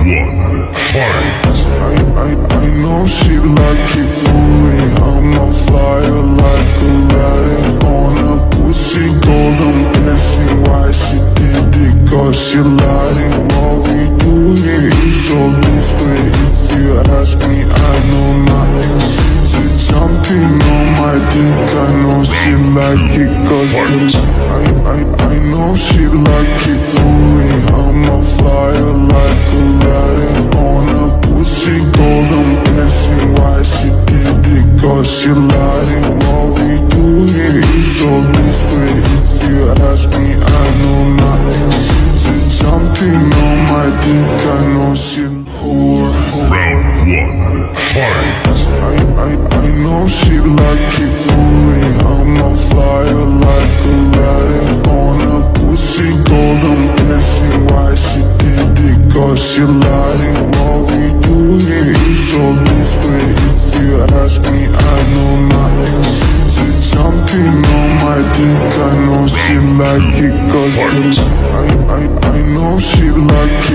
one, fight! I know she like it for me. I'm a flyer like Aladdin on a pussy golden blessing. Why she did it? Cause she lied. And what we do here is so discreet. If you ask me, I know nothing. She's just jumping on my dick. I know she like it cause I know she like it for me. I'm a flyer like Aladdin on a pussy golden blessing. Why she did it? Cause she lied. And what we do here is so discreet. If you ask me, I know nothing. She's just jumping on my dick. I know she whore. Round one, fight! I know she like it for me. I'm a flyer like Aladdin on a pussy golden blessing. Why she did it? Cause she lied. And what we do here is so discreet. If you ask me, I know nothing. She's just jumping on my dick. I know she like it cause I know she like it